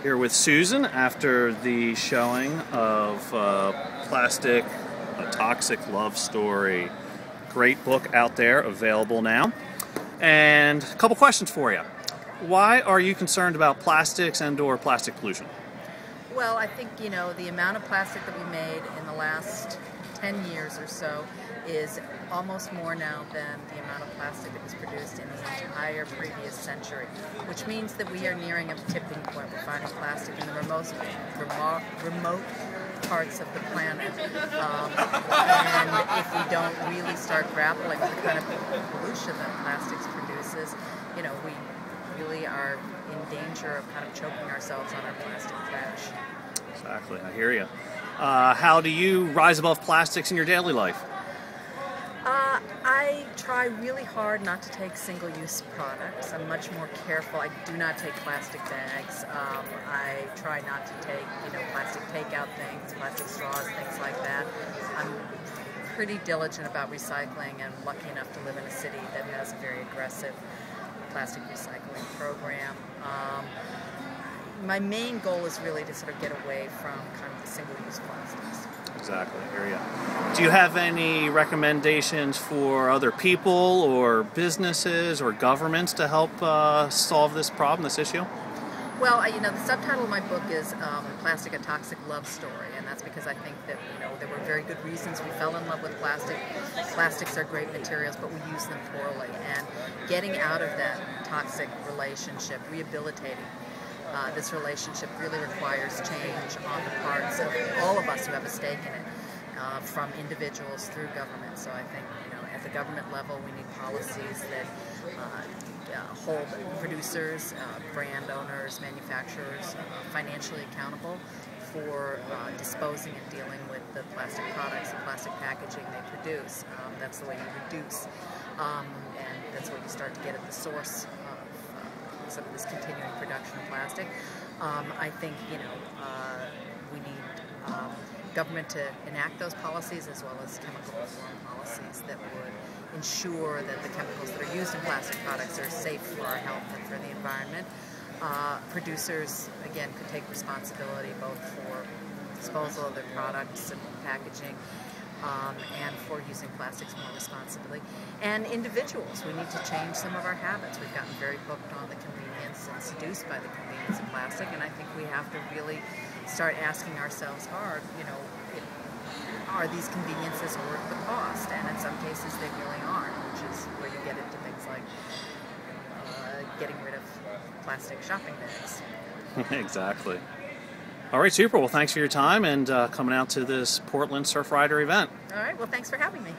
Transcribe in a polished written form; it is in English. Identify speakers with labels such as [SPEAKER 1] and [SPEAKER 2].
[SPEAKER 1] Here with Susan after the showing of Plastic, A Toxic Love Story. Great book out there, available now. And a couple questions for you. Why are you concerned about plastics and/or plastic pollution?
[SPEAKER 2] Well, I think, the amount of plastic that we made in the last 10 years or so is almost more now than the amount of plastic that was produced in the entire previous century, which means that we are nearing a tipping point. We're finding plastic in the remote parts of the planet. And if we don't really start grappling with the kind of pollution that plastics produces, we really are in danger of kind of choking ourselves on our plastic trash.
[SPEAKER 1] Exactly, I hear you. How do you rise above plastics in your daily life?
[SPEAKER 2] I try really hard not to take single-use products. I'm much more careful. I do not take plastic bags. I try not to take, plastic takeout things, plastic straws, things like that. I'm pretty diligent about recycling and lucky enough to live in a city that has a very aggressive plastic recycling program. My main goal is really to sort of get away from kind of the single-use plastics.
[SPEAKER 1] Exactly, I hear you. Do you have any recommendations for other people or businesses or governments to help solve this problem, this issue?
[SPEAKER 2] Well, the subtitle of my book is Plastic, A Toxic Love Story, and that's because I think that, there were very good reasons we fell in love with plastic. Plastics are great materials, but we use them poorly, and getting out of that toxic relationship, rehabilitating this relationship really requires change on the parts of all of us who have a stake in it, from individuals through government. So I think, at the government level, we need policies that hold producers, brand owners, manufacturers financially accountable for disposing and dealing with the plastic products and plastic packaging they produce. That's the way you reduce, and that's where you start to get at the source of some of this continuing production of plastic. I think, we need government to enact those policies as well as chemical reform policies that would ensure that the chemicals that are used in plastic products are safe for our health and for the environment. Producers, again, could take responsibility both for disposal of their products and packaging, and for using plastics more responsibly. And individuals, we need to change some of our habits. We've gotten very hooked on the convenience and seduced by the convenience of plastic, and I think we have to really start asking ourselves hard, are these conveniences worth the cost? And in some cases they really aren't, which is where you get into things like getting rid of plastic shopping bags.
[SPEAKER 1] Exactly. All right, super. Well, thanks for your time and coming out to this Portland Surf Rider event.
[SPEAKER 2] All right, well, thanks for having me.